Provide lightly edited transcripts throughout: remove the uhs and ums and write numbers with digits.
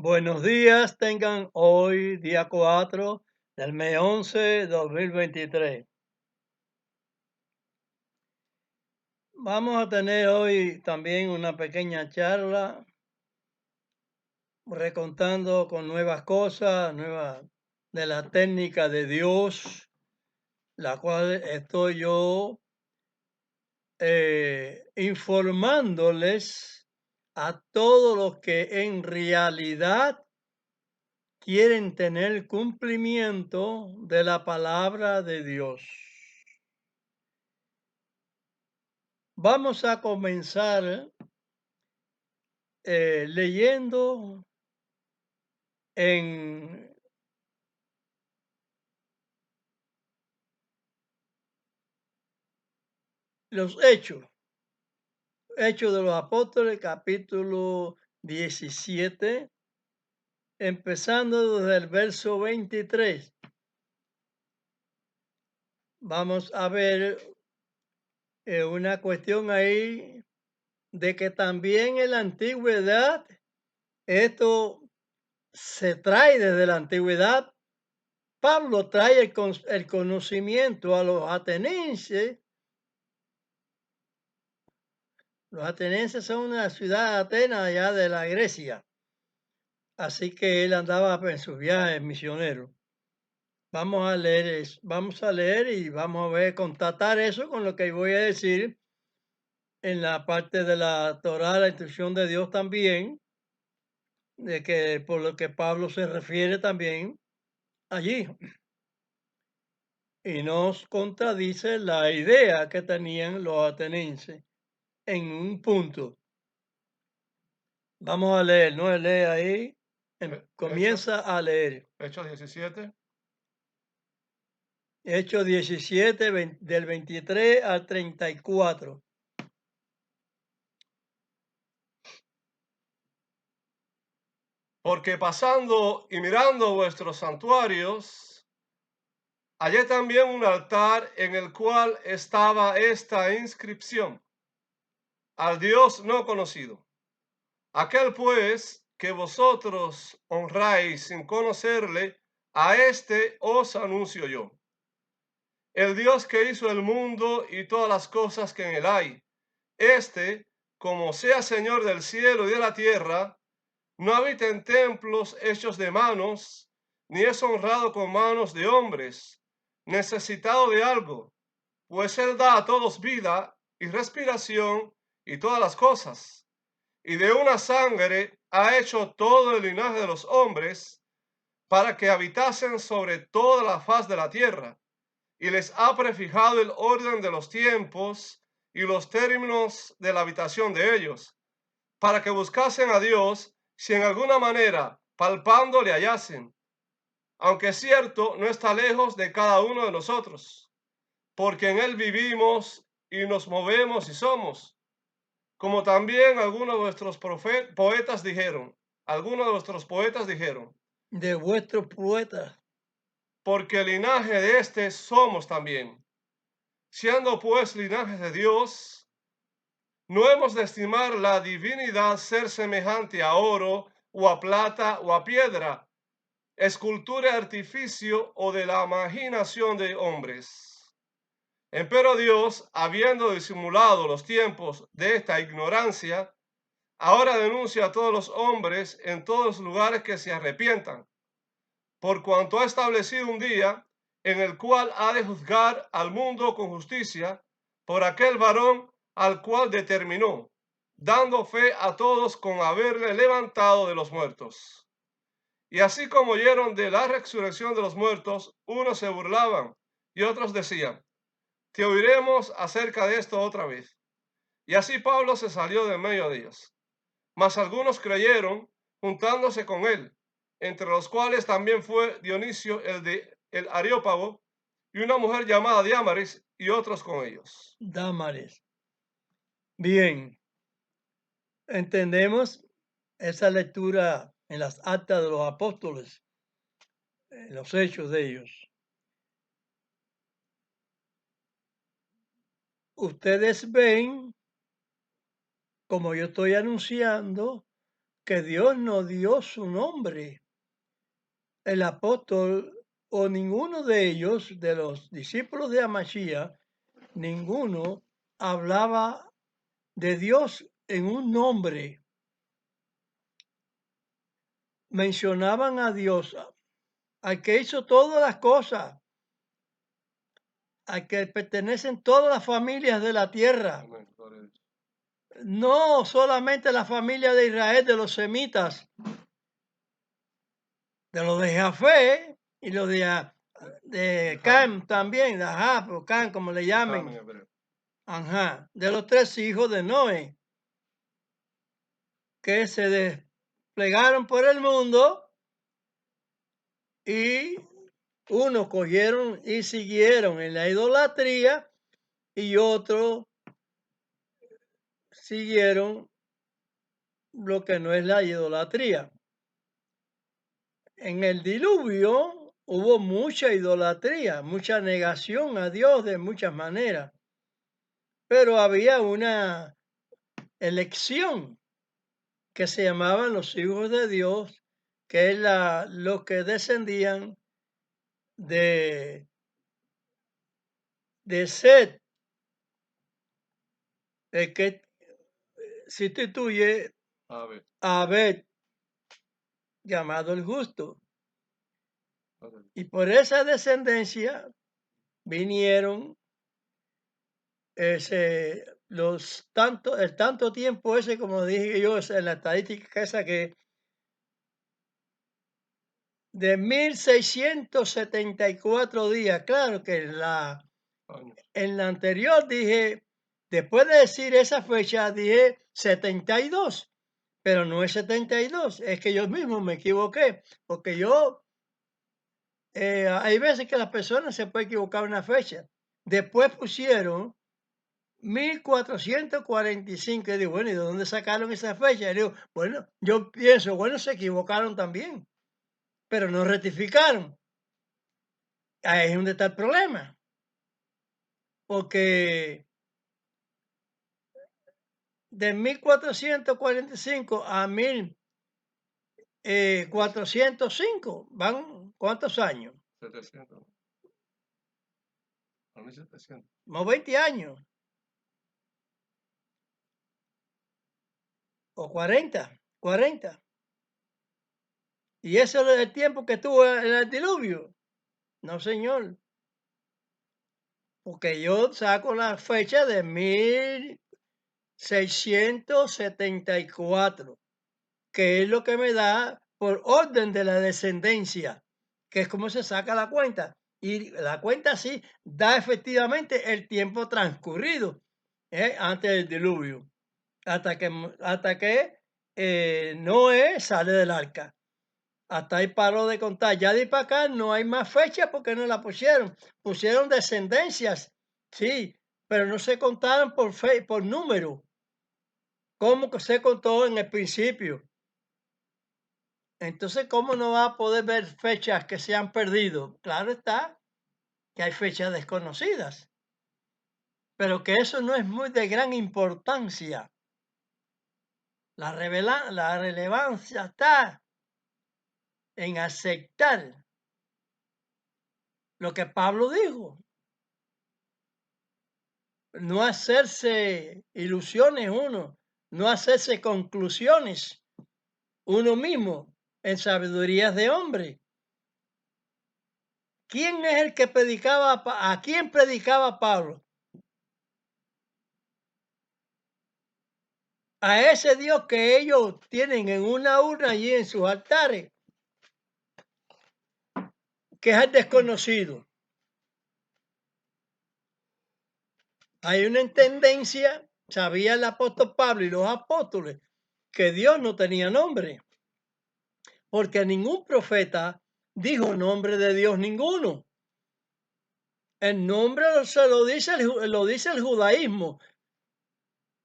Buenos días, tengan hoy, día 4 del mes 11, 2023. Vamos a tener hoy también una pequeña charla, recontando con nuevas cosas, nuevas de la técnica de Dios, la cual estoy yo informándoles a todos los que en realidad quieren tener cumplimiento de la palabra de Dios. Vamos a comenzar leyendo en los Hechos de los Apóstoles, capítulo 17, empezando desde el verso 23. Vamos a ver una cuestión ahí de que también en la antigüedad, esto se trae desde la antigüedad. Pablo trae el conocimiento a los atenienses. Los atenienses son una ciudad de Atenas, allá de la Grecia. Así que él andaba en sus viajes misioneros. Vamos a leer y vamos a ver, constatar eso con lo que voy a decir en la parte de la Torá, la instrucción de Dios también, de que por lo que Pablo se refiere también allí. Y nos contradice la idea que tenían los atenienses en un punto. Vamos a leer, ¿no? Lee ahí, Hechos, comienza a leer. Hechos 17. Hechos 17, del 23 al 34. Porque pasando y mirando vuestros santuarios, hallé también un altar en el cual estaba esta inscripción: al Dios no conocido. Aquel pues que vosotros honráis sin conocerle, a este os anuncio yo. El Dios que hizo el mundo y todas las cosas que en él hay, este, como sea Señor del cielo y de la tierra, no habita en templos hechos de manos, ni es honrado con manos de hombres, necesitado de algo, pues Él da a todos vida y respiración y todas las cosas, y de una sangre ha hecho todo el linaje de los hombres, para que habitasen sobre toda la faz de la tierra, y les ha prefijado el orden de los tiempos y los términos de la habitación de ellos, para que buscasen a Dios, si en alguna manera palpando le hallasen, aunque es cierto, no está lejos de cada uno de nosotros, porque en él vivimos y nos movemos y somos, como también algunos de vuestros poetas dijeron, De vuestros poetas. porque el linaje de este somos también. Siendo pues linajes de Dios, no hemos de estimar la divinidad ser semejante a oro o a plata o a piedra, escultura de artificio o de la imaginación de hombres. Empero Dios, habiendo disimulado los tiempos de esta ignorancia, ahora denuncia a todos los hombres en todos los lugares que se arrepientan, por cuanto ha establecido un día en el cual ha de juzgar al mundo con justicia por aquel varón al cual determinó, dando fe a todos con haberle levantado de los muertos. Y así como oyeron de la resurrección de los muertos, unos se burlaban y otros decían: te oiremos acerca de esto otra vez. Y así Pablo se salió de medio de ellos. Mas algunos creyeron, juntándose con él, entre los cuales también fue Dionisio el Areópago, y una mujer llamada Diámaris, y otros con ellos. Dámares. Bien, entendemos esa lectura en las actas de los apóstoles, en los hechos de ellos. Ustedes ven, como yo estoy anunciando, que Dios no dio su nombre. El apóstol o ninguno de ellos, de los discípulos de Amashiach, ninguno hablaba de Dios en un nombre. Mencionaban a Dios, al que hizo todas las cosas, al que pertenecen todas las familias de la tierra. Amén, gloria a Dios. No solamente la familia de Israel, de los semitas, de los de Jafé y los de Cam también, de Ahab o Cam, como le Amén, llamen. hebreo. Ajá, de los 3 hijos de Noé, que se desplegaron por el mundo y unos cogieron y siguieron en la idolatría y otros siguieron lo que no es la idolatría. En el diluvio hubo mucha idolatría, mucha negación a Dios de muchas maneras, pero había una elección que se llamaban los hijos de Dios, que es los que descendían de, de Set, el que sustituye A ver, a Abed, llamado el justo. gloria a Dios. Y por esa descendencia vinieron el tanto tiempo ese, como dije yo, en la estadística esa que de 1674 días. Claro que Años. en la anterior dije, después de decir esa fecha, dije 72, pero no es 72, es que yo mismo me equivoqué, porque hay veces que las personas se pueden equivocar en una fecha. Después pusieron 1445, y digo, bueno, ¿y de dónde sacaron esa fecha? Y digo, bueno, yo pienso, bueno, se equivocaron también, pero no rectificaron. Ahí es donde está el problema, porque de 1445 a 1405 van ¿cuántos años? 700. A 1700. Como 20 años o 40. Y eso es el tiempo que estuvo en el diluvio. No, señor, porque yo saco la fecha de 1674, que es lo que me da por orden de la descendencia, que es como se saca la cuenta. Y la cuenta sí da efectivamente el tiempo transcurrido antes del diluvio, hasta que Noé sale del arca. Hasta ahí paró de contar. Ya de ahí para acá no hay más fecha porque no la pusieron. Pusieron descendencias, sí, pero no se contaron por número, como que se contó en el principio. Entonces, ¿cómo no va a poder ver fechas que se han perdido? Claro está que hay fechas desconocidas, pero que eso no es muy de gran importancia. La relevancia está en aceptar lo que Pablo dijo, no hacerse ilusiones uno, no hacerse conclusiones uno mismo en sabidurías de hombre. ¿Quién es el que predicaba? ¿A quién predicaba Pablo? A ese Dios que ellos tienen en una urna allí en sus altares, que es el desconocido. Hay una tendencia, sabía el apóstol Pablo y los apóstoles, que Dios no tenía nombre, porque ningún profeta dijo nombre de Dios ninguno. El nombre lo dice el judaísmo,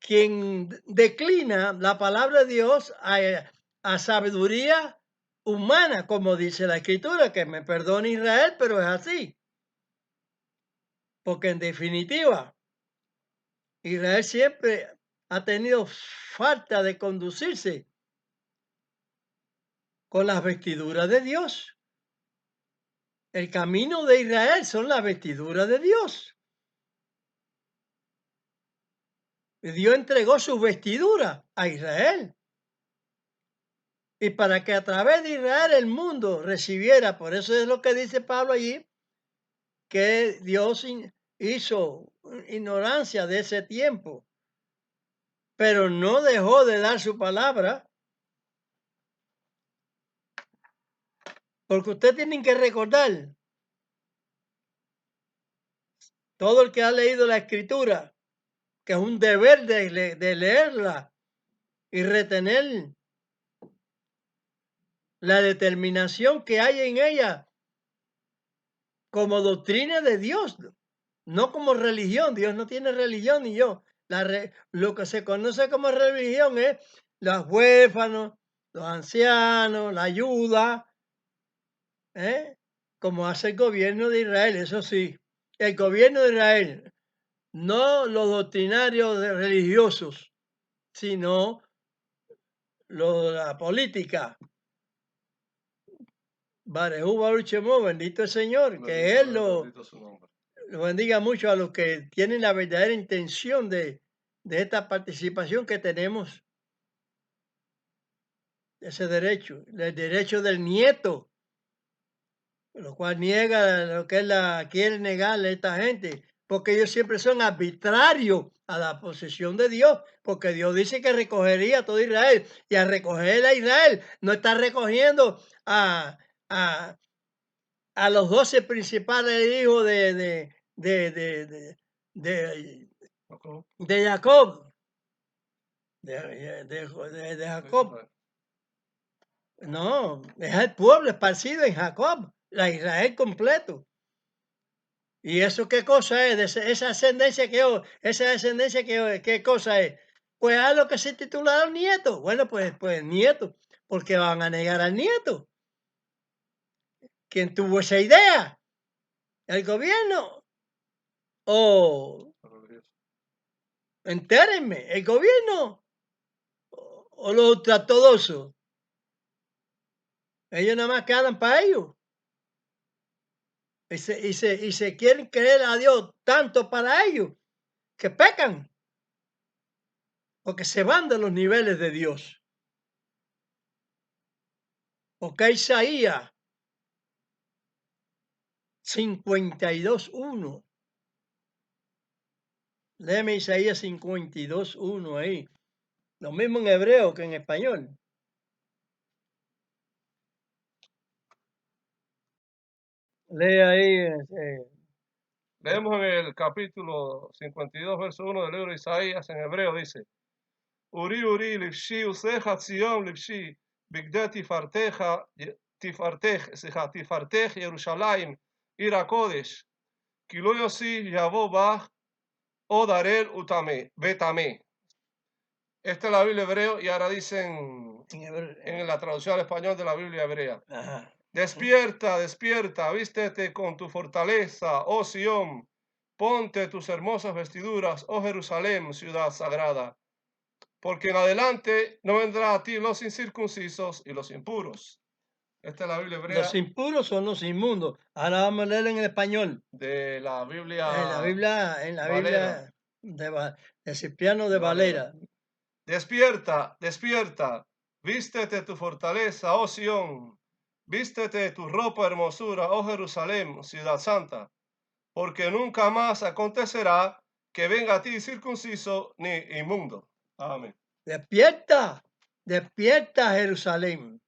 quien declina la palabra de Dios a sabiduría humana, como dice la escritura, que me perdone Israel, pero es así. Porque en definitiva, Israel siempre ha tenido falta de conducirse con las vestiduras de Dios. El camino de Israel son las vestiduras de Dios. Y Dios entregó sus vestiduras a Israel. Y para que a través de Israel el mundo recibiera, por eso es lo que dice Pablo allí, que Dios hizo ignorancia de ese tiempo, pero no dejó de dar su palabra, porque usted tiene que recordar, todo el que ha leído la escritura, que es un deber de leerla y retener la determinación que hay en ella como doctrina de Dios, no como religión. Dios no tiene religión ni yo. Lo que se conoce como religión es los huérfanos, los ancianos, la ayuda, ¿eh? Como hace el gobierno de Israel, eso sí. El gobierno de Israel, no los doctrinarios religiosos, sino la política. Barejú Baruch Shemo, bendito el Señor, que Él lo bendiga mucho a los que tienen la verdadera intención de esta participación que tenemos, ese derecho, el derecho del nieto, lo cual niega lo que quiere negarle a esta gente, porque ellos siempre son arbitrarios a la posesión de Dios, porque Dios dice que recogería a todo Israel, y al recoger a Israel no está recogiendo a, a los 12 principales hijos de, de Jacob, de Jacob. No, es el pueblo esparcido en Jacob, la Israel completo. ¿Y eso qué cosa es? Esa ascendencia ¿qué cosa es? Pues a lo que se titularon nietos. Bueno, pues nietos, porque van a negar al nieto. ¿Quién tuvo esa idea? ¿El gobierno? O, entérenme, ¿el gobierno o los ultraortodoxos? Ellos nada más quedan para ellos. Y se quieren creer a Dios tanto para ellos que pecan, porque se van de los niveles de Dios. Porque Isaías 52:1. Léeme Isaías 52:1 ahí. Lo mismo en hebreo que en español. Lee ahí. Leemos en el capítulo 52, verso 1 del libro de Isaías, en hebreo dice: Uri, Uri, livshi, useja, Tzion, livshi, bigde tifartej, Yerushalayim, ira kodesh, kilo yosi, yavo bach, odarel utame, betame. Esta es la Biblia hebreo y ahora dicen en la traducción al español de la Biblia hebrea. Ajá. Despierta, despierta, vístete con tu fortaleza, oh Sión, ponte tus hermosas vestiduras, oh Jerusalén, ciudad sagrada, porque en adelante no vendrá a ti los incircuncisos y los impuros. Esta es la Biblia hebrea. Los impuros son los inmundos. Ahora vamos a leerlo en el español. De la Biblia. En la Biblia de Cipriano de Valera. Despierta, despierta, vístete tu fortaleza, oh Sión, vístete tu ropa hermosura, oh Jerusalén, ciudad santa, porque nunca más acontecerá que venga a ti circunciso ni inmundo. Amén. Despierta, despierta Jerusalén.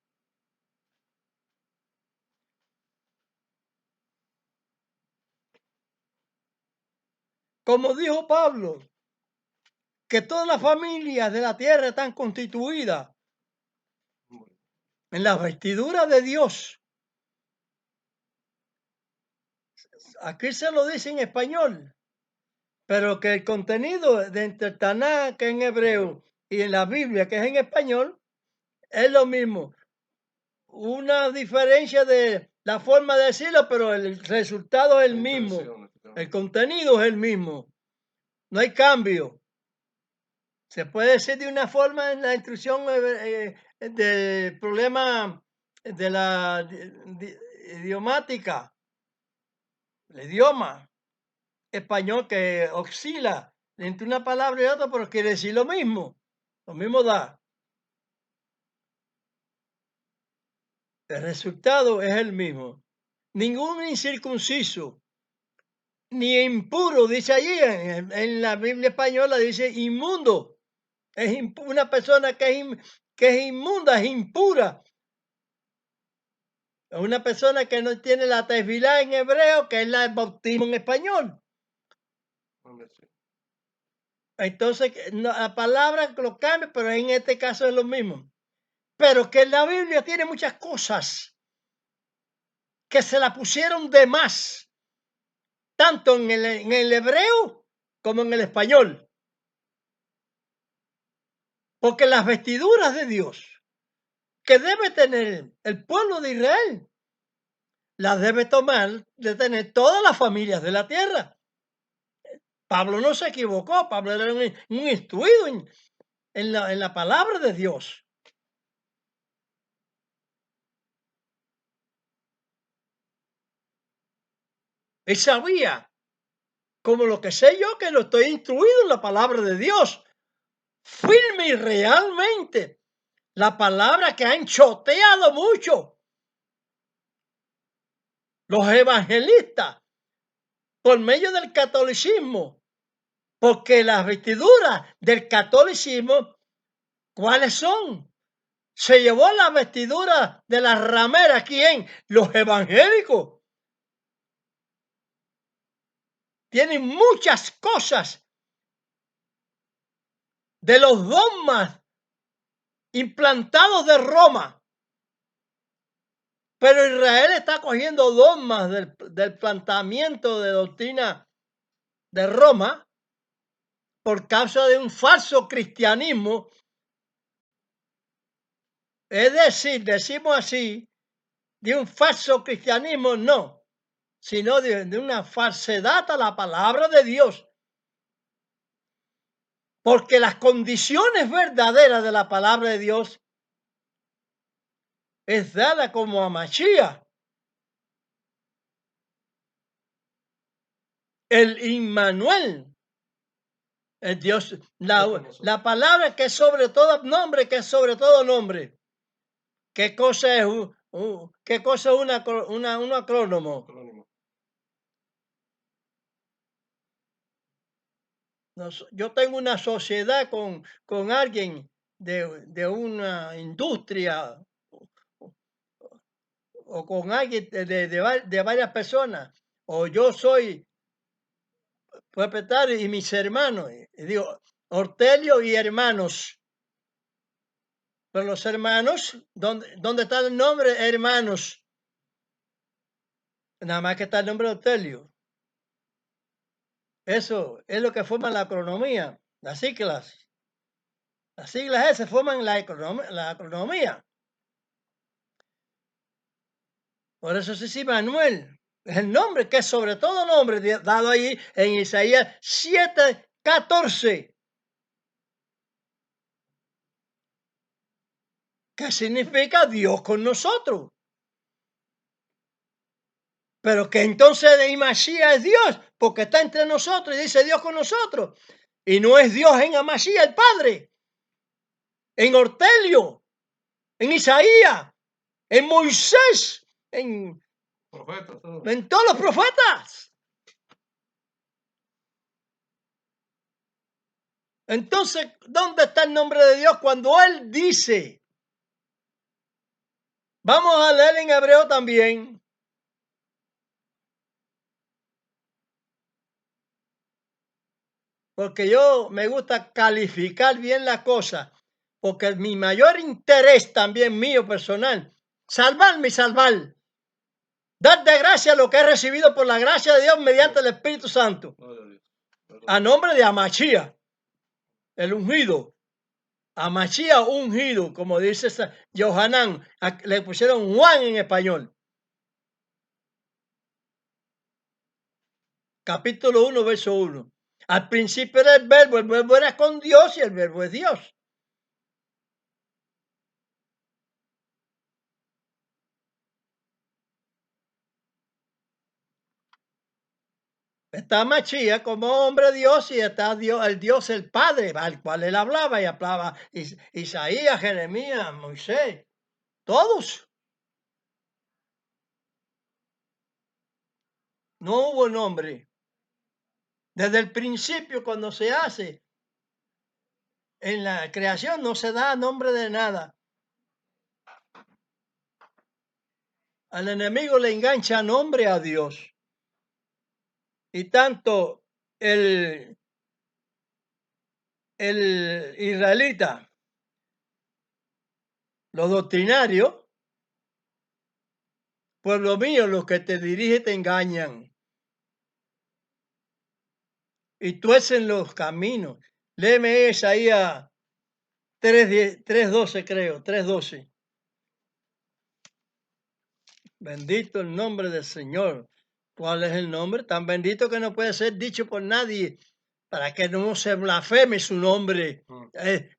Como dijo Pablo, que todas las familias de la tierra están constituidas en las vestiduras de Dios. Aquí se lo dice en español, pero que el contenido de entre Tanakh, que es en hebreo, y en la Biblia, que es en español, es lo mismo. Una diferencia de la forma de decirlo, pero el resultado es el mismo. El contenido es el mismo. No hay cambio. Se puede decir de una forma en la instrucción del problema de la idiomática, el idioma español que oscila entre una palabra y otra, pero quiere decir lo mismo da. El resultado es el mismo. Ningún incircunciso ni impuro, dice allí en la Biblia española, dice inmundo. Es una persona que es inmunda, es impura. Es una persona que no tiene la tefilá en hebreo, que es la del bautismo en español. Entonces, la palabra lo cambia, pero en este caso es lo mismo. Pero que la Biblia tiene muchas cosas que se la pusieron de más, tanto en el hebreo como en el español. Porque las vestiduras de Dios que debe tener el pueblo de Israel, las debe de tener todas las familias de la tierra. Pablo no se equivocó, Pablo era un instruido en la palabra de Dios. Él sabía, como lo que sé yo, que lo estoy instruido en la palabra de Dios, firme y realmente, la palabra que han choteado mucho los evangelistas por medio del catolicismo, porque las vestiduras del catolicismo, ¿cuáles son? Se llevó la vestidura de la ramera, ¿quién? Los evangélicos. Tienen muchas cosas de los dogmas implantados de Roma. Pero Israel está cogiendo dogmas del planteamiento de doctrina de Roma por causa de un falso cristianismo. Es decir, decimos así, de un falso cristianismo, no, sino de una falsedad a la palabra de Dios. Porque las condiciones verdaderas de la palabra de Dios es dada como a Mashiach, el Immanuel, el Dios, la palabra que es sobre todo nombre, que es sobre todo nombre. ¿Qué cosa es qué cosa es un acrónimo? Yo tengo una sociedad con alguien de una industria o con alguien de varias personas, o yo soy propietario y mis hermanos, y digo, Ortelio y hermanos. Pero los hermanos, ¿dónde está el nombre hermanos? Nada más que está el nombre de Ortelio. Eso es lo que forma la economía, las siglas. Las siglas esas forman la economía. Por eso se dice Manuel. Es el nombre que es sobre todo nombre dado ahí en Isaías 7:14. ¿Qué significa Dios con nosotros? Pero que entonces de Mashiach es Dios, porque está entre nosotros y dice Dios con nosotros. Y no es Dios en Mashiach el Padre, en Ortelio, en Isaías, en Moisés, en todos los profetas. Entonces, ¿dónde está el nombre de Dios cuando Él dice? Vamos a leer en hebreo también. Porque yo me gusta calificar bien la cosa, porque mi mayor interés también mío personal, salvarme y salvar. Dar de gracia lo que he recibido por la gracia de Dios mediante el Espíritu Santo. A nombre de Amachía, el ungido. Amachía ungido, como dice Johanán, le pusieron Juan en español. Capítulo 1, verso 1. Al principio era el verbo era con Dios y el verbo es Dios. Está Machía como hombre Dios y está Dios, el Padre, al cual él hablaba y hablaba Isaías, Jeremías, Moisés, todos. No hubo nombre. Desde el principio, cuando se hace en la creación, no se da nombre de nada. Al enemigo le engancha nombre a Dios. Y tanto el israelita, los doctrinarios, pueblo mío, los que te dirigen te engañan y tuercen los caminos. Léeme Isaías 3:12, creo, 3:12. Bendito el nombre del Señor. ¿Cuál es el nombre? Tan bendito que no puede ser dicho por nadie para que no se blasfeme su nombre.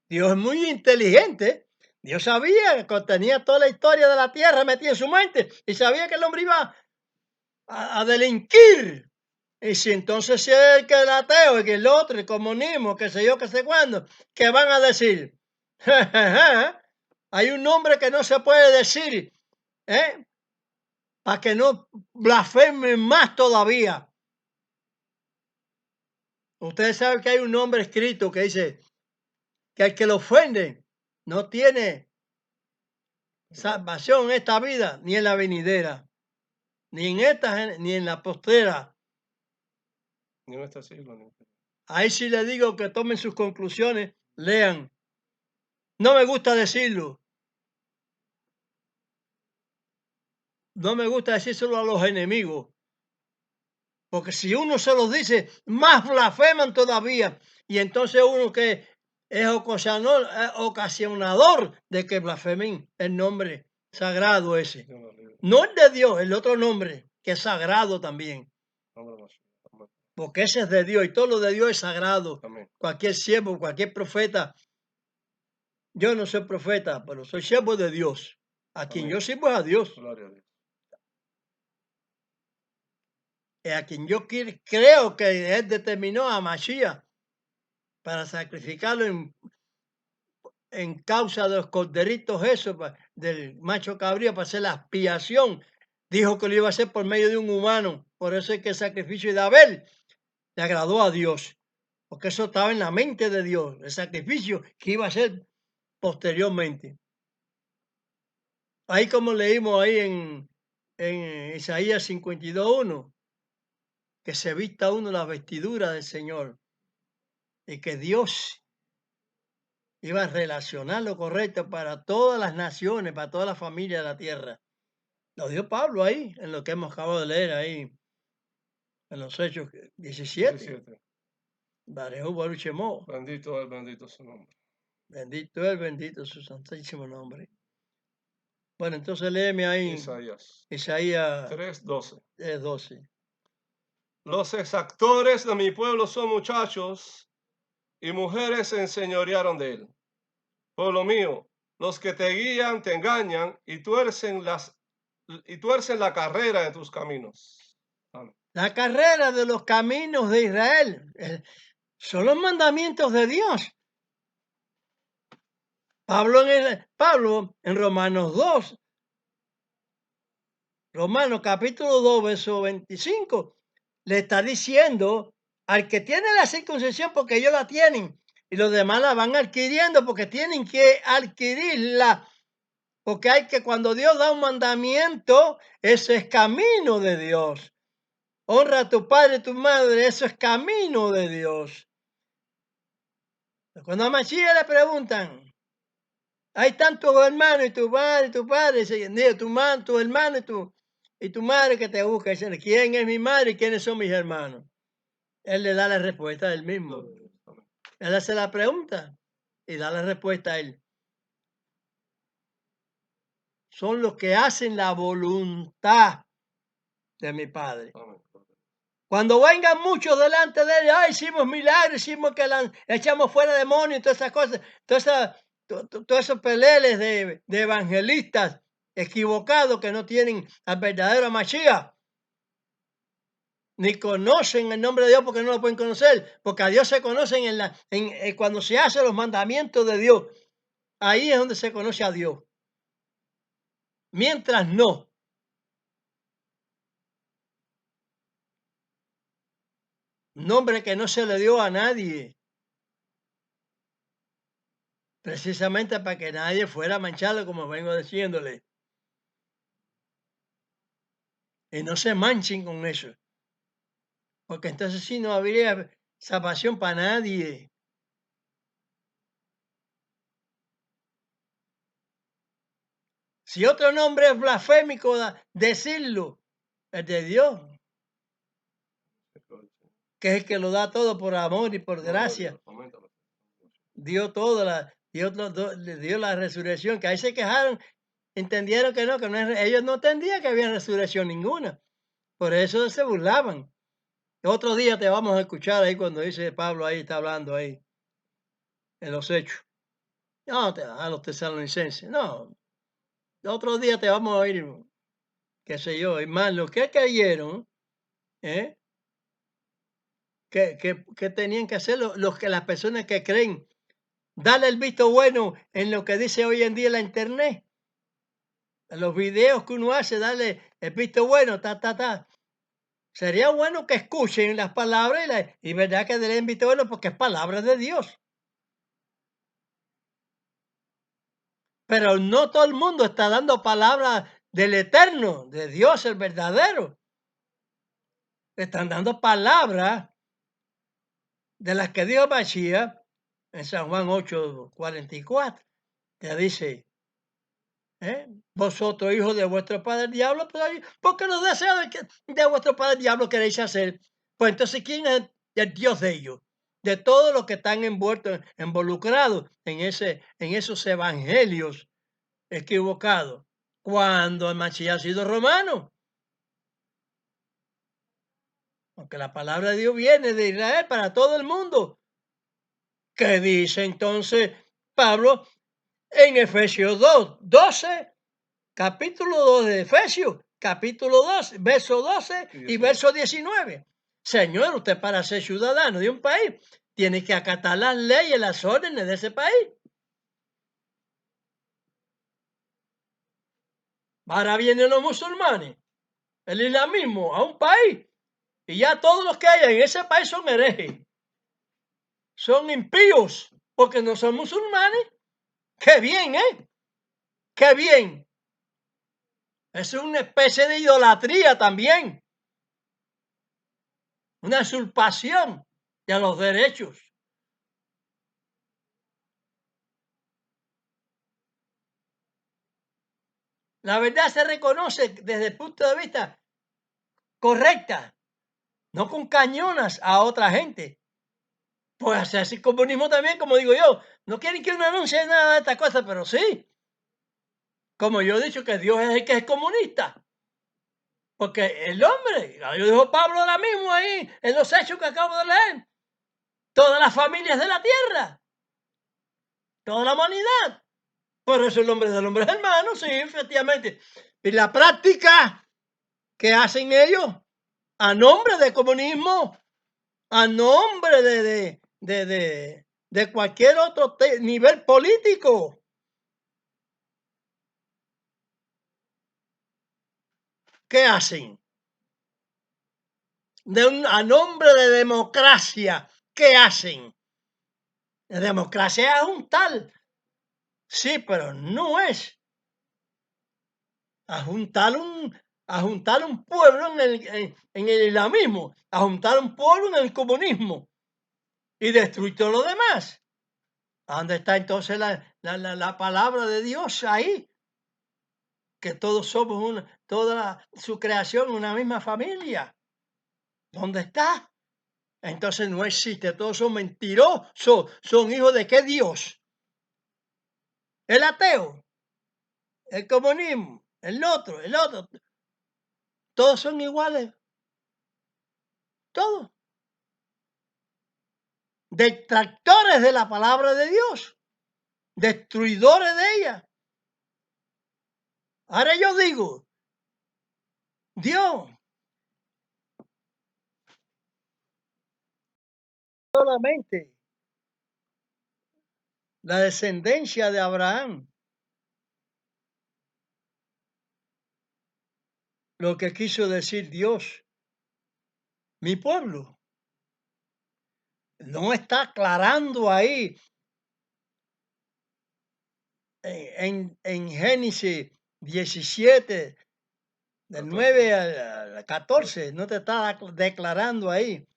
Dios es muy inteligente. Dios sabía que contenía toda la historia de la tierra metida en su mente y sabía que el hombre iba a delinquir. Y si entonces si es que el ateo y que el otro, el comunismo, qué sé yo, qué sé cuándo, ¿qué van a decir? Hay un nombre que no se puede decir, para que no blasfemen más todavía. Ustedes saben que hay un nombre escrito que dice que el que lo ofende no tiene salvación en esta vida ni en la venidera, ni en esta ni en la postera. Ni en este siglo, ni en este. Ahí sí les digo que tomen sus conclusiones, lean. No me gusta decirlo. No me gusta decírselo a los enemigos. Porque si uno se los dice, más blasfeman todavía. Y entonces uno que es ocasionador de que blasfemen el nombre sagrado ese. No el de Dios, el otro nombre, que es sagrado también. Porque ese es de Dios y todo lo de Dios es sagrado. Amén. Cualquier siervo, cualquier profeta. Yo no soy profeta, pero soy siervo de Dios. A quien Amén. yo sirvo es a Dios. Gloria a Dios. A quien yo creo que él determinó a Mashiach para sacrificarlo en causa de los corderitos esos, del macho cabrío, para hacer la expiación. Dijo que lo iba a hacer por medio de un humano. Por eso es que el sacrificio de Abel le agradó a Dios. Porque eso estaba en la mente de Dios, el sacrificio que iba a hacer posteriormente. Ahí como leímos ahí en Isaías 52:1, que se vista uno la vestidura del Señor y que Dios iba a relacionar lo correcto para todas las naciones, para toda la familia de la tierra. Lo dio Pablo ahí, en lo que hemos acabado de leer ahí, en los Hechos 17. Barejú Baruch Shemo. Bendito su nombre. Bendito él, bendito su santísimo nombre. Bueno, entonces léeme ahí Isaías Isaías 3:12. 3:12. Los exactores de mi pueblo son muchachos y mujeres se enseñorearon de él. Pueblo mío, los que te guían te engañan y tuercen la carrera de tus caminos. Amén. La carrera de los caminos de Israel son los mandamientos de Dios. Pablo en Romanos 2, Romanos capítulo 2, verso 25, le está diciendo al que tiene la circuncisión porque ellos la tienen y los demás la van adquiriendo porque tienen que adquirirla. Porque hay que, cuando Dios da un mandamiento, ese es camino de Dios. Honra a tu padre y tu madre, eso es camino de Dios. Cuando a Mashiach le preguntan, hay tantos hermanos y tu madre y tu padre, tu hermano y tu madre que te busca. Dicen, ¿quién es mi madre y quiénes son mis hermanos? Él le da la respuesta a él mismo. Él hace la pregunta y da la respuesta a él. Son los que hacen la voluntad de mi Padre. Cuando vengan muchos delante de él, hicimos milagros, hicimos que echamos fuera demonios y todas esas cosas, todos esos peleles de evangelistas equivocados que no tienen al verdadero Mashiach. ni conocen el nombre de Dios porque no lo pueden conocer, porque a Dios se conocen cuando se hacen los mandamientos de Dios. Ahí es donde se conoce a Dios. Mientras no. Nombre que no se le dio a nadie. Precisamente para que nadie fuera manchado, como vengo diciéndole. Y no se manchen con eso. Porque entonces sí no habría salvación para nadie. Si otro nombre es blasfémico, decirlo, es de Dios, que es el que lo da todo por amor y por gracia. Dio todo, le dio la resurrección, que ahí se quejaron, entendieron que no ellos no entendían que había resurrección ninguna. Por eso se burlaban. Otro día te vamos a escuchar ahí cuando dice Pablo, ahí está hablando ahí, en los Hechos. No, a los tesalonicenses, no. Otro día te vamos a oír, qué sé yo, y más los que cayeron, ¿eh? Que tenían que hacer las personas que creen. Darle el visto bueno en lo que dice hoy en día la internet. En los videos que uno hace, darle el visto bueno, Sería bueno que escuchen las palabras y verdad que den el visto bueno porque es palabra de Dios. Pero no todo el mundo está dando palabra del eterno, de Dios el verdadero. Están dando palabras de las que dijo Mashiach en San Juan 8:44, que dice, vosotros hijos de vuestro padre el diablo, porque los deseos de vuestro padre el diablo queréis hacer. Pues entonces, ¿quién es el Dios de ellos? De todos los que están involucrados en esos evangelios equivocados, cuando el Mashiach ha sido romano. Porque la palabra de Dios viene de Israel para todo el mundo. ¿Qué dice entonces Pablo en Efesios 2:12? Capítulo 2 de Efesios, capítulo 2, verso 12 y verso 19. Señor, usted para ser ciudadano de un país tiene que acatar las leyes, las órdenes de ese país. Ahora vienen los musulmanes, el islamismo a un país y ya todos los que hay en ese país son herejes, son impíos porque no son musulmanes. ¡Qué bien, ¡Qué bien! Es una especie de idolatría también, una usurpación de los derechos. La verdad se reconoce desde el punto de vista correcta, no con cañonas a otra gente. Pues hacerse el comunismo también, como digo yo. No quieren que uno anuncie nada de estas cosas, pero sí. Como yo he dicho que Dios es el que es comunista. Porque el hombre, lo dijo Pablo ahora mismo ahí, en los hechos que acabo de leer, todas las familias de la tierra, toda la humanidad. Por eso el nombre del hombre es hermano, sí, efectivamente. Y la práctica que hacen ellos a nombre del comunismo, a nombre de cualquier otro nivel político. ¿Qué hacen? A nombre de democracia, ¿qué hacen? La democracia es un tal. Sí, pero no es a juntar un pueblo en el islamismo, a juntar un pueblo en el comunismo y destruir todo lo demás. ¿Dónde está entonces la palabra de Dios ahí? Que todos somos toda su creación, una misma familia. ¿Dónde está? Entonces no existe, todos son mentirosos, son hijos de qué Dios. El ateo, el comunismo, el otro, todos son iguales. Todos. Detractores de la palabra de Dios, destruidores de ella. Ahora yo digo, Dios solamente la descendencia de Abraham. Lo que quiso decir Dios, mi pueblo. No está aclarando ahí en Génesis 17, del 9 al 14, no te está declarando ahí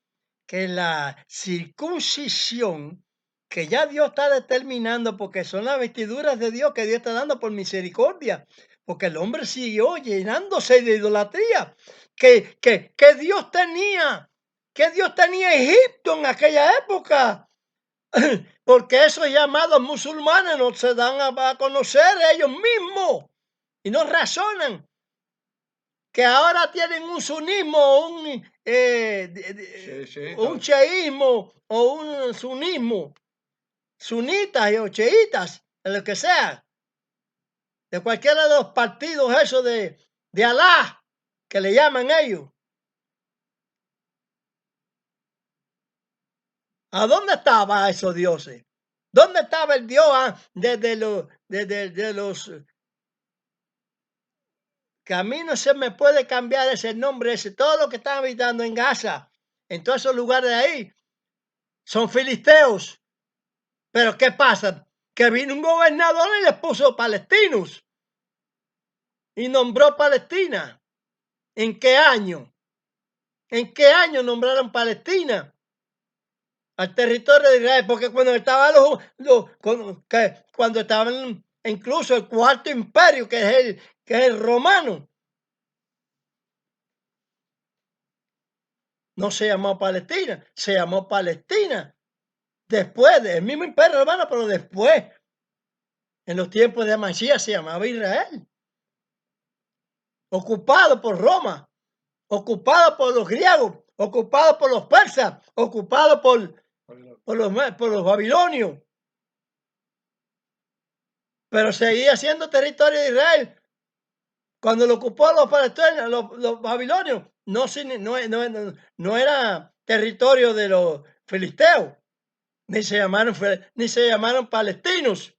que la circuncisión que ya Dios está determinando, porque son las vestiduras de Dios que Dios está dando por misericordia, porque el hombre siguió llenándose de idolatría que Dios tenía, Egipto en aquella época. Porque esos llamados musulmanes no se dan a conocer ellos mismos y no razonan que ahora tienen un sunismo, un cheísmo o un sunismo, sunitas o cheitas, lo que sea, de cualquiera de los partidos esos de Alá, que le llaman ellos. ¿A dónde estaban esos dioses? ¿Dónde estaba el Dios de los que a mí no se me puede cambiar ese nombre, todo lo que están habitando en Gaza, en todos esos lugares de ahí, son filisteos? Pero ¿qué pasa? Que vino un gobernador y les puso palestinos y nombró Palestina. ¿En qué año? ¿En qué año nombraron Palestina al territorio de Israel? Porque cuando estaban cuando estaban incluso el cuarto imperio, que es el romano, no se llamó Palestina, se llamó Palestina después del mismo imperio romano, pero después, en los tiempos de Masías, se llamaba Israel, ocupado por Roma, ocupado por los griegos, ocupado por los persas, ocupado por los babilonios, pero seguía siendo territorio de Israel. Cuando lo ocupó los palestinos, los babilonios, no era territorio de los filisteos, ni se llamaron palestinos.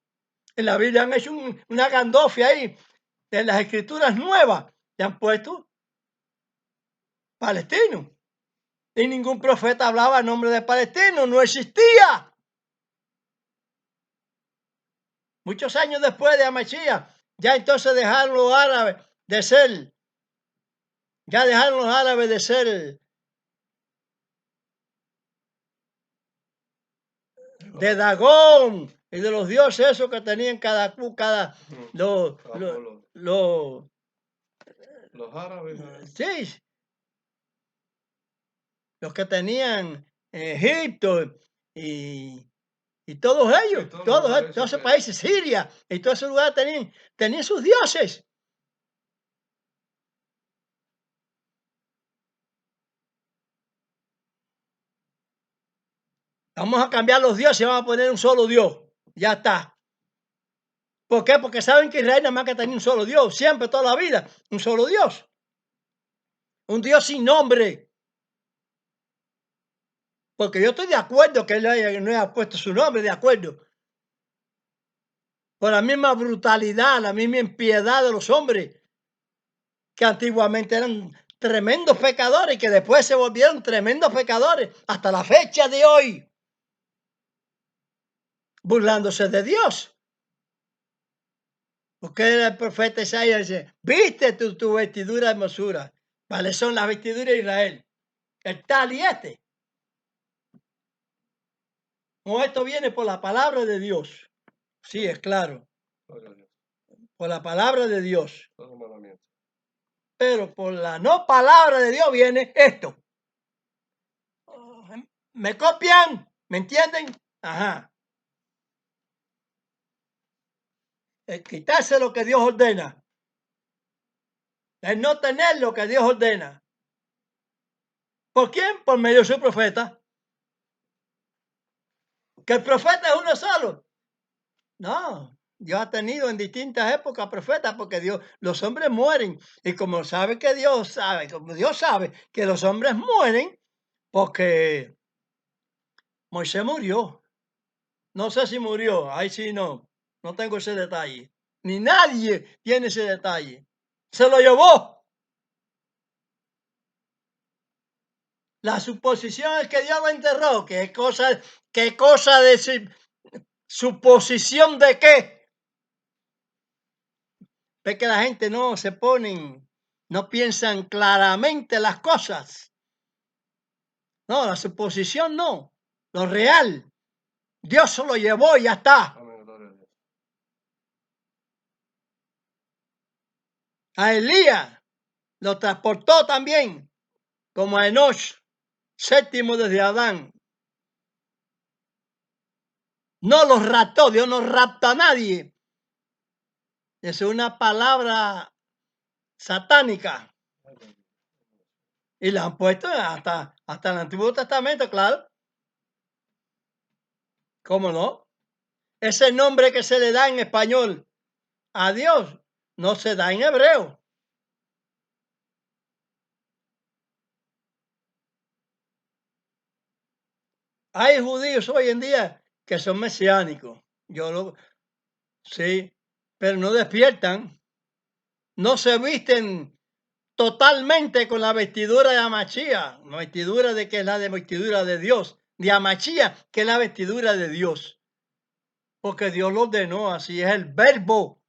En la Biblia han hecho una gandofia ahí, en las escrituras nuevas, le han puesto palestinos. Y ningún profeta hablaba en nombre de palestinos, no existía. Muchos años después de Amachía, ya entonces dejaron los árabes de ser, de Dagón y de los dioses esos que tenían los árabes. Sí, los que tenían Egipto y todos ellos, Sí, todos esos países, Siria y todos esos lugares tenían sus dioses. Vamos a cambiar los dioses y vamos a poner un solo Dios. Ya está. ¿Por qué? Porque saben que Israel nada más que tenía un solo Dios, siempre, toda la vida, un solo Dios. Un Dios sin nombre. Porque yo estoy de acuerdo que él no haya puesto su nombre, de acuerdo. Por la misma brutalidad, la misma impiedad de los hombres, que antiguamente eran tremendos pecadores y que después se volvieron tremendos pecadores hasta la fecha de hoy, burlándose de Dios. Porque el profeta Isaías dice: viste tu vestidura de hermosura. ¿Cuáles son las vestiduras de Israel? El tal y este. No, esto viene por la palabra de Dios. Sí, es claro. Por la palabra de Dios. Pero por la no palabra de Dios viene esto. ¿Me copian? ¿Me entienden? Ajá. El quitarse lo que Dios ordena. El no tener lo que Dios ordena. ¿Por quién? Por medio de su profeta. ¿Que el profeta es uno solo? No. Dios ha tenido en distintas épocas profetas, porque los hombres mueren. Y como sabe que Dios sabe, como Dios sabe que los hombres mueren, porque Moisés murió. No sé si murió, ahí sí no tengo ese detalle. Ni nadie tiene ese detalle. Se lo llevó. La suposición es que Dios lo enterró. ¿Qué cosa de suposición de qué? Es que la gente no se ponen, no piensan claramente las cosas. No, la suposición no, lo real. Dios se lo llevó y ya está. Amén, gloria a Dios. A Elías lo transportó también, como a Enoch, séptimo desde Adán. No los raptó, Dios no rapta a nadie. Es una palabra satánica. Y la han puesto hasta el Antiguo Testamento, claro. ¿Cómo no? Ese nombre que se le da en español a Dios no se da en hebreo. Hay judíos hoy en día que son mesiánicos. Sí, pero no despiertan. No se visten totalmente con la vestidura de Amachía, la vestidura de que es la de vestidura de Dios, de Amachía, que es la vestidura de Dios. Porque Dios lo ordenó, así es el verbo.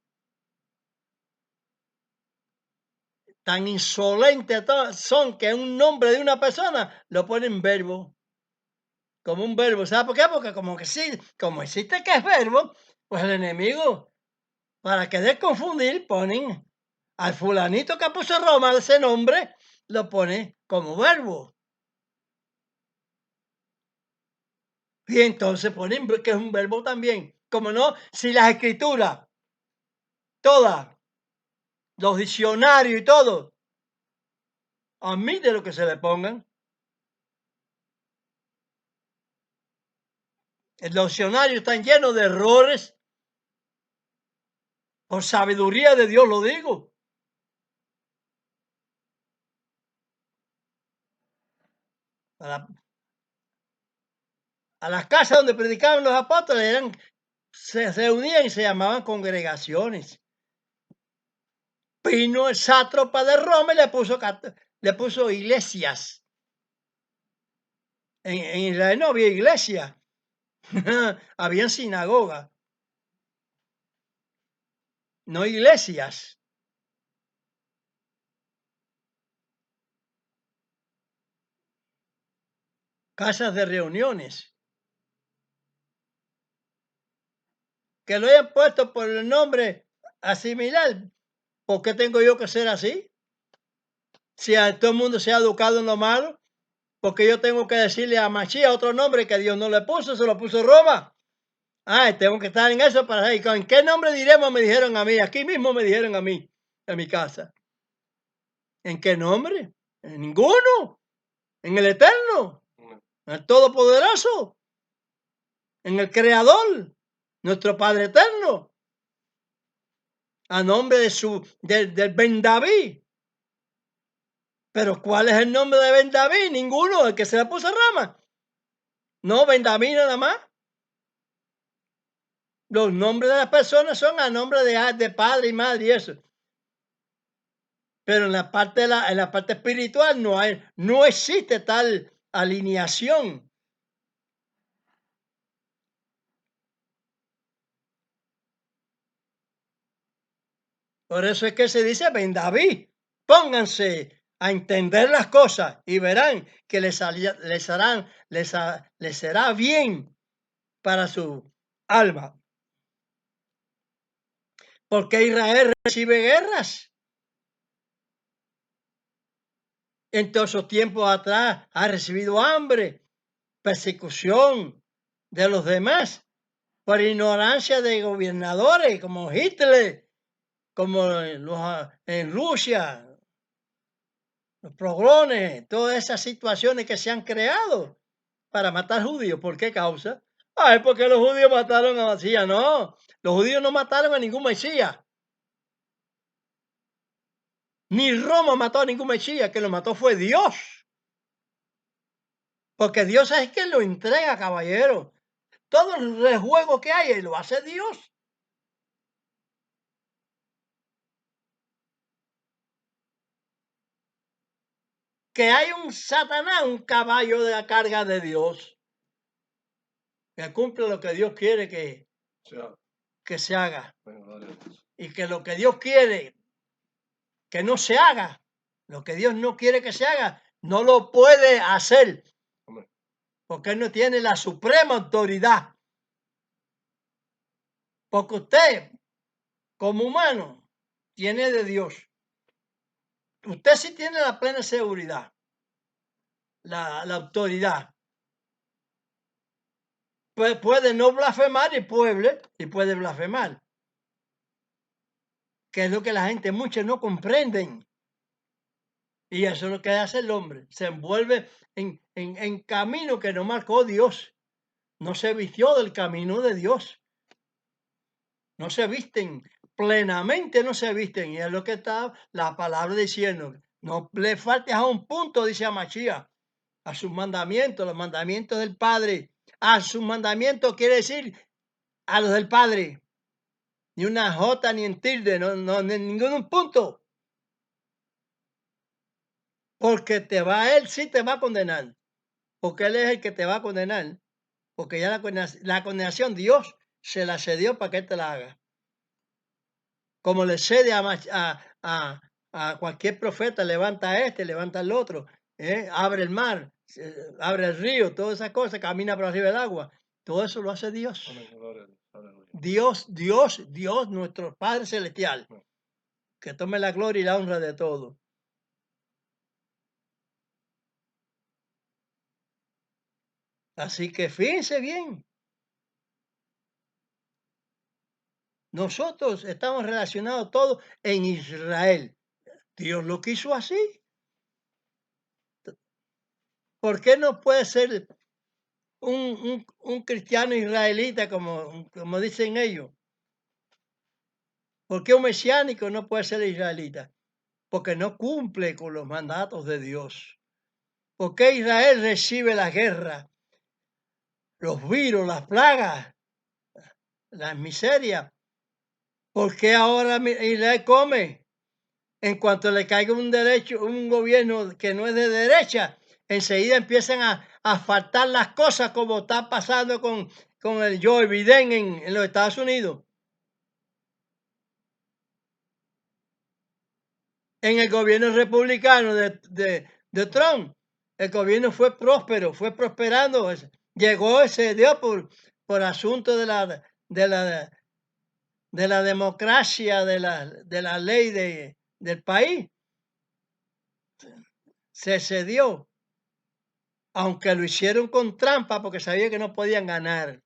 Tan insolentes son que un nombre de una persona lo ponen verbo. Como un verbo. ¿Sabe por qué? Porque como que sí, como existe que es verbo, pues el enemigo, para querer confundir, ponen al fulanito que puso Roma ese nombre, lo pone como verbo. Y entonces ponen que es un verbo también. Como no, si las escrituras, todas, los diccionarios y todo, admite lo que se le pongan. El diccionario está lleno de errores. Por sabiduría de Dios lo digo. A las casas donde predicaban los apóstoles se reunían y se llamaban congregaciones. Vino el sátrapa de Roma y le puso iglesias. En Israel no había iglesia, habían sinagogas, no iglesias. Casas de reuniones. Que lo hayan puesto por el nombre asimilar. ¿Por qué tengo yo que ser así? Si todo el mundo se ha educado en lo malo, porque yo tengo que decirle a Machía otro nombre que Dios no le puso, se lo puso Roma. Tengo que estar en eso para saber ¿en qué nombre diremos? Me dijeron a mí, aquí mismo me dijeron a mí, en mi casa. ¿En qué nombre? En ninguno. En el Eterno, en el Todopoderoso, en el Creador, nuestro Padre Eterno, a nombre del Ben David. Pero ¿cuál es el nombre de Ben David? Ninguno, el que se le puso Rama. No, Ben David nada más. Los nombres de las personas son a nombre de padre y madre y eso. Pero en la parte, en la parte espiritual no existe tal alineación. Por eso es que se dice Ben David. Pónganse a entender las cosas y verán que les será bien para su alma. ¿Por qué Israel recibe guerras? En todos esos tiempos atrás ha recibido hambre, persecución de los demás por ignorancia de gobernadores como Hitler, como en Rusia, los pogrones, todas esas situaciones que se han creado para matar judíos. ¿Por qué causa? Es porque los judíos mataron a Mesías. No, los judíos no mataron a ningún Mesías. Ni Roma mató a ningún Mesías, que lo mató fue Dios. Porque Dios es quien lo entrega, caballero. Todo el rejuego que hay, lo hace Dios. Que hay un Satanás, un caballo de la carga de Dios, que cumple lo que Dios quiere que se haga. Y que lo que Dios quiere que no se haga, lo que Dios no quiere que se haga, no lo puede hacer. Porque Él no tiene la suprema autoridad. Porque usted, como humano, tiene de Dios. Usted sí tiene la plena seguridad, la autoridad. Pues puede no blasfemar y puede blasfemar. Que es lo que la gente, muchos no comprenden. Y eso es lo que hace el hombre. Se envuelve en camino que no marcó Dios. No se vistió del camino de Dios. No se visten, plenamente no se visten. Y es lo que está la palabra diciendo. No le faltes a un punto, dice Amachía, a sus mandamientos, los mandamientos del Padre. A sus mandamientos quiere decir a los del Padre. Ni una jota ni en tilde, no, en ningún punto. Porque él sí te va a condenar. Porque él es el que te va a condenar. Porque ya la condenación Dios se la cedió para que él te la haga. Como le cede a cualquier profeta, levanta a este, levanta al otro, abre el mar, abre el río, todas esas cosas, camina por arriba del agua. Todo eso lo hace Dios. Dios, nuestro Padre Celestial, que tome la gloria y la honra de todo. Así que fíjense bien. Nosotros estamos relacionados todos en Israel. Dios lo quiso así. ¿Por qué no puede ser un cristiano israelita, como dicen ellos? ¿Por qué un mesiánico no puede ser israelita? Porque no cumple con los mandatos de Dios. ¿Por qué Israel recibe la guerra, los virus, las plagas, las miserias? ¿Por qué ahora Israel come? En cuanto le caiga un gobierno que no es de derecha, enseguida empiezan a faltar las cosas, como está pasando con el Joe Biden en los Estados Unidos. En el gobierno republicano de Trump, el gobierno fue próspero, fue prosperando, llegó, se dio por asunto de la democracia, de la ley del país. Se cedió, aunque lo hicieron con trampa porque sabían que no podían ganar.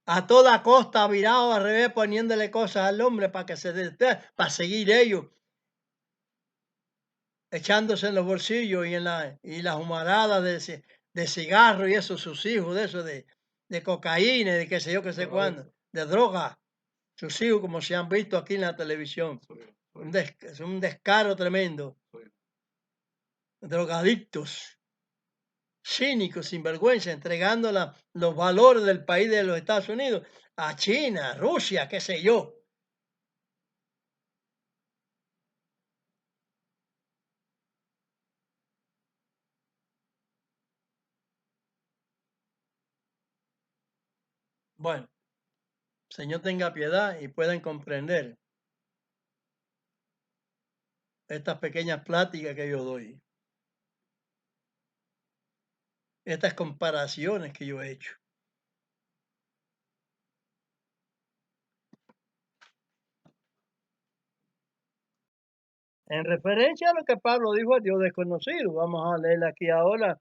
A toda costa, virado al revés, poniéndole cosas al hombre para que para seguir ellos, echándose en los bolsillos y las humaradas de cigarro y eso, sus hijos, de cocaína, de qué sé yo, qué sé cuándo, de droga, sus hijos, como se han visto aquí en la televisión. Es un descaro tremendo. Drogadictos, cínicos, sinvergüenza, entregando los valores del país de los Estados Unidos a China, Rusia, qué sé yo. Bueno, Señor tenga piedad y puedan comprender estas pequeñas pláticas que yo doy, estas comparaciones que yo he hecho. En referencia a lo que Pablo dijo al Dios desconocido, vamos a leer aquí ahora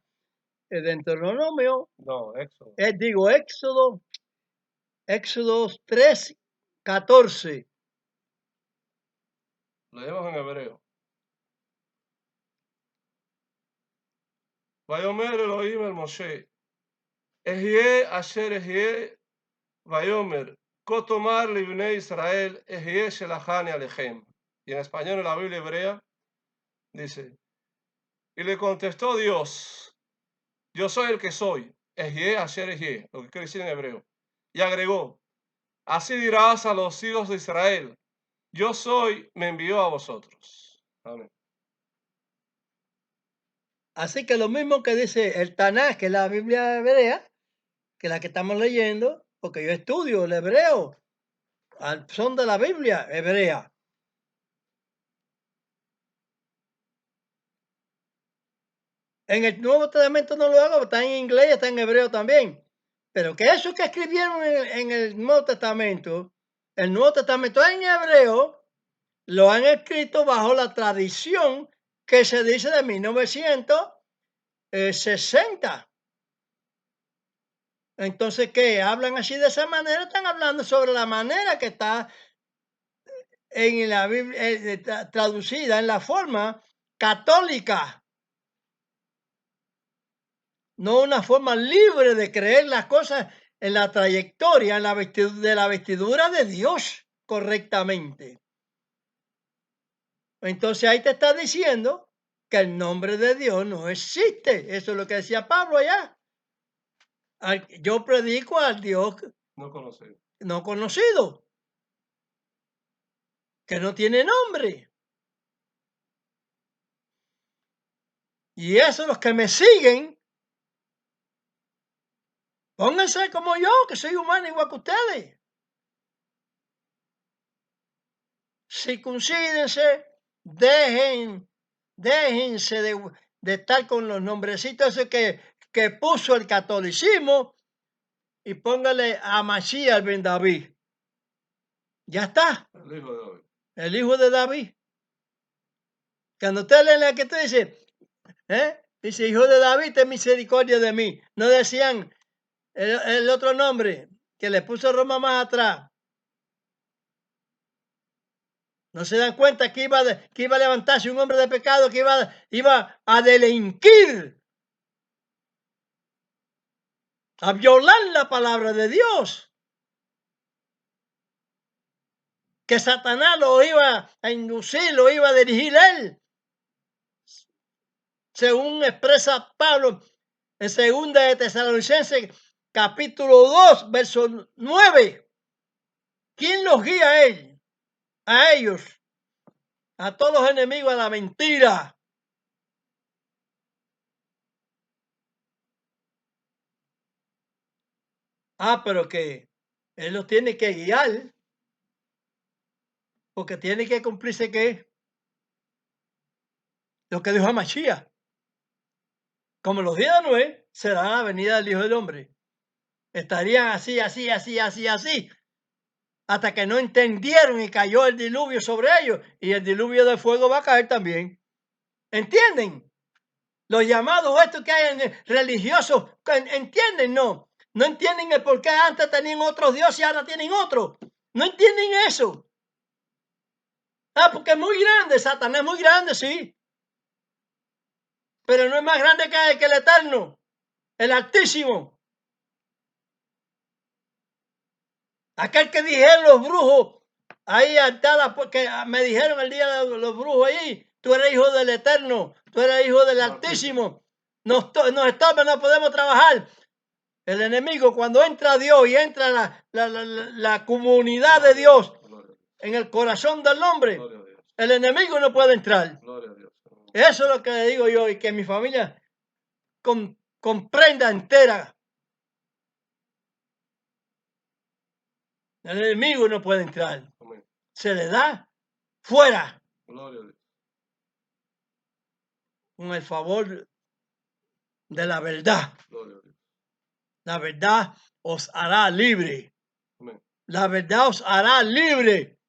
el Deuteronomio. No, Éxodo. Digo, Éxodo 3:14. Leemos en hebreo. Vayomer Elohim el Moshe, Ejie asher ejie, Vayomer, Kotomar libnei Israel, Ejie shelachani alechem. Y en español, en la Biblia hebrea, dice, y le contestó Dios, yo soy el que soy, Ejie, Asher Ejie, lo que quiere decir en hebreo. Y agregó, así dirás a los hijos de Israel, yo soy, me envió a vosotros. Amén. Así que lo mismo que dice el Tanaj, que es la Biblia hebrea, que la que estamos leyendo, porque yo estudio el hebreo, al son de la Biblia hebrea. En el Nuevo Testamento no lo hago, está en inglés, está en hebreo también. Pero que eso que escribieron en el Nuevo Testamento en hebreo, lo han escrito bajo la tradición que se dice de 1960. Entonces, ¿qué? Hablan así de esa manera, están hablando sobre la manera que está en la Biblia, traducida en la forma católica, no una forma libre de creer las cosas en la trayectoria, en la de la vestidura de Dios correctamente. Entonces ahí te está diciendo que el nombre de Dios no existe. Eso es lo que decía Pablo allá. Yo predico al Dios No conocido. no conocido, que no tiene nombre. Y eso los que me siguen, pónganse como yo, que soy humano igual que ustedes. Circuncídense, déjense de estar con los nombrecitos esos que puso el catolicismo y póngale a Mashiach ben David. Ya está, El hijo de David. el hijo de David. Cuando usted lee la que te dice, dice, hijo de David, ten misericordia de mí. No decían el otro nombre que le puso Roma más atrás. No se dan cuenta que iba a levantarse un hombre de pecado, que iba a delinquir, a violar la palabra de Dios. Que Satanás lo iba a inducir, lo iba a dirigir él. Según expresa Pablo en 2 de Tesalonicenses, capítulo 2, verso 9. ¿Quién los guía a él? A ellos, a todos los enemigos, a la mentira. Pero que él los tiene que guiar, porque tiene que cumplirse ¿qué? Lo que dijo Mashiach. Como los días de Noé, será la venida del Hijo del Hombre. Estarían así, así, así, así, así, hasta que no entendieron y cayó el diluvio sobre ellos, y el diluvio de fuego va a caer también. ¿Entienden? Los llamados estos que hay religiosos, ¿entienden? No. No entienden el por qué antes tenían otros dioses y ahora tienen otro. No entienden eso. Porque es muy grande, Satanás es muy grande, sí. Pero no es más grande que el Eterno, el Altísimo. Aquel que dijeron los brujos, ahí altada, porque me dijeron el día de los brujos ahí, tú eres hijo del Eterno, tú eres hijo del Altísimo. Nos estorba, no podemos trabajar. El enemigo, cuando entra Dios y entra la comunidad de Dios en el corazón del hombre, el enemigo no puede entrar. Eso es lo que le digo yo, y que mi familia comprenda entera. El enemigo no puede entrar. Se le da fuera. Con el favor de la verdad. La verdad os hará libre. La verdad os hará libre.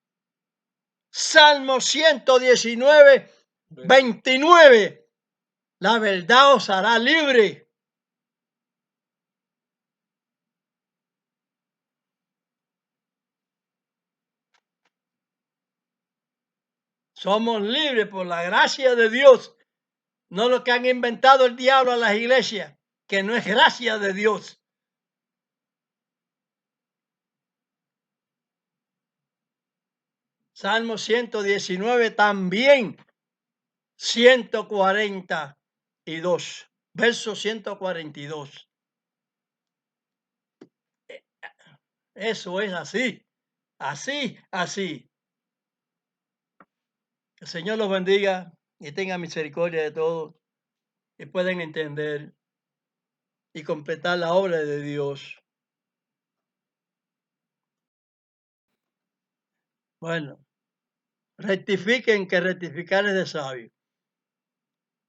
Salmo 119, 29. La verdad os hará libre. Somos libres por la gracia de Dios. No lo que han inventado el diablo a las iglesias, que no es gracia de Dios. Salmo 119 también, 142 verso 142. Eso es así, así, así. Que el Señor los bendiga y tenga misericordia de todos y puedan entender y completar la obra de Dios. Bueno, rectifiquen, que rectificar es de sabio.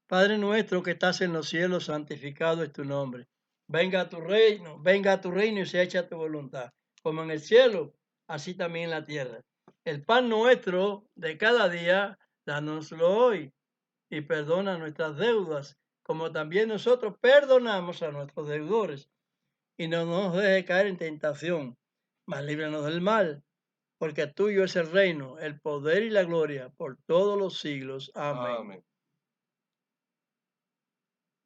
Padre nuestro que estás en los cielos, santificado es tu nombre. Venga a tu reino y se echa tu voluntad, como en el cielo, así también en la tierra. El pan nuestro de cada día, dánoslo hoy y perdona nuestras deudas, como también nosotros perdonamos a nuestros deudores. Y no nos dejes caer en tentación, mas líbranos del mal, porque tuyo es el reino, el poder y la gloria por todos los siglos. Amén. Amén.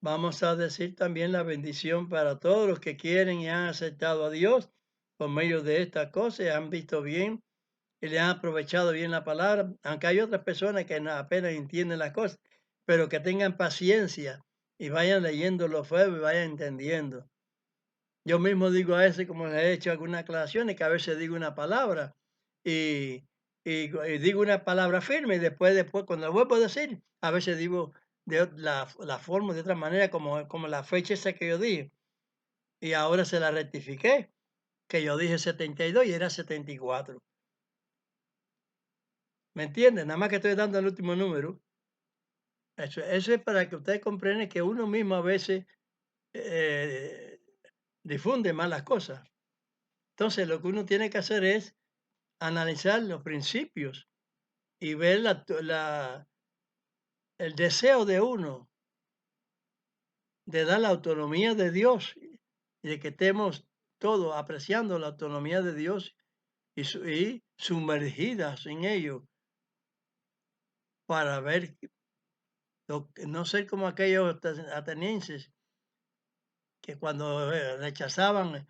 Vamos a decir también la bendición para todos los que quieren y han aceptado a Dios por medio de esta cosa y han visto bien y le han aprovechado bien la palabra, aunque hay otras personas que apenas entienden las cosas, pero que tengan paciencia y vayan leyendo los verbos y vayan entendiendo. Yo mismo digo a veces, como les he hecho algunas aclaraciones, que a veces digo una palabra y, y digo una palabra firme y después, cuando la vuelvo a decir, a veces digo la forma de otra manera, como la fecha esa que yo dije. Y ahora se la rectifiqué, que yo dije 72 y era 74. ¿Me entienden? Nada más que estoy dando el último número. Eso es para que ustedes comprendan que uno mismo a veces eh, difunde mal las cosas. Entonces, lo que uno tiene que hacer es analizar los principios y ver el deseo de uno de dar la autonomía de Dios y de que estemos todos apreciando la autonomía de Dios y sumergidas en ello para ver, no ser como aquellos atenienses que cuando rechazaban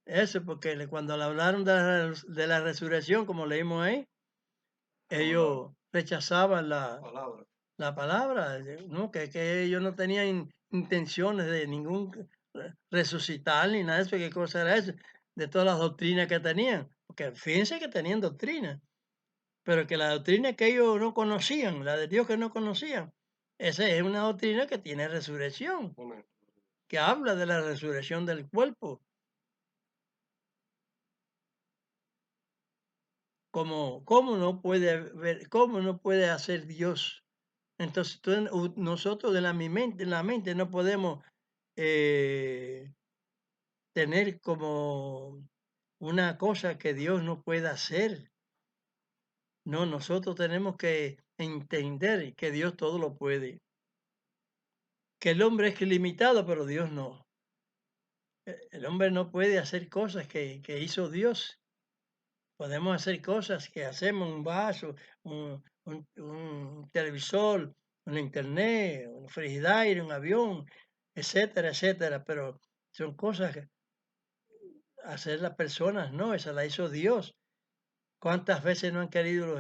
eso, porque cuando le hablaron de la resurrección, como leímos ahí, ellos rechazaban Palabra. la palabra, ¿no? Que ellos no tenían intenciones de ningún resucitar ni nada de eso, qué cosa era eso, de todas las doctrinas que tenían, porque fíjense que tenían doctrina, pero que la doctrina que ellos no conocían, la de Dios que no conocían, esa es una doctrina que tiene resurrección, Amén. que habla de la resurrección del cuerpo. ¿Cómo no puede ver, cómo no puede hacer Dios? Entonces, nosotros en la mente no podemos tener como una cosa que Dios no pueda hacer. No, nosotros tenemos que entender que Dios todo lo puede. Que el hombre es limitado, pero Dios no. El hombre no puede hacer cosas que hizo Dios. Podemos hacer cosas que hacemos, un vaso, un televisor, un internet, un frigidaire, un avión, etcétera, etcétera, pero son cosas que hacer las personas, no, esa la hizo Dios. ¿Cuántas veces no han querido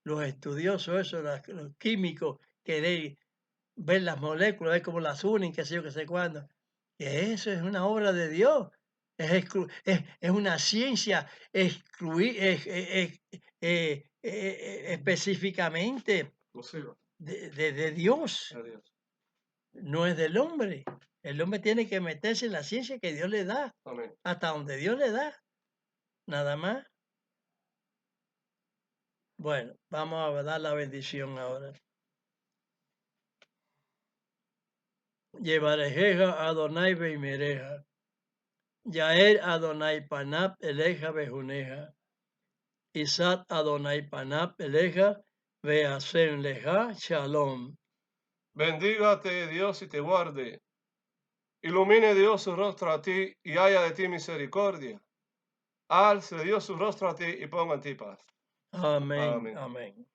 los estudiosos, eso, los químicos, querer ver las moléculas, ver cómo las unen, qué sé yo, qué sé cuándo? Que eso es una obra de Dios. Es una ciencia específicamente Exclusiva. de Dios, De Dios. no es del hombre. El hombre tiene que meterse en la ciencia que Dios le da, Amén. hasta donde Dios le da, nada más. Bueno, vamos a dar la bendición ahora. Yevarejeja Adonai Beimereja, Yael Adonai Panap Eleja Bejuneja, Isat Adonai Panap Eleja Beasen Leja Shalom. Bendígate Dios y te guarde. Ilumine Dios su rostro a ti y haya de ti misericordia. Alce Dios su rostro a ti y ponga en ti paz. Amén, Amén. amén.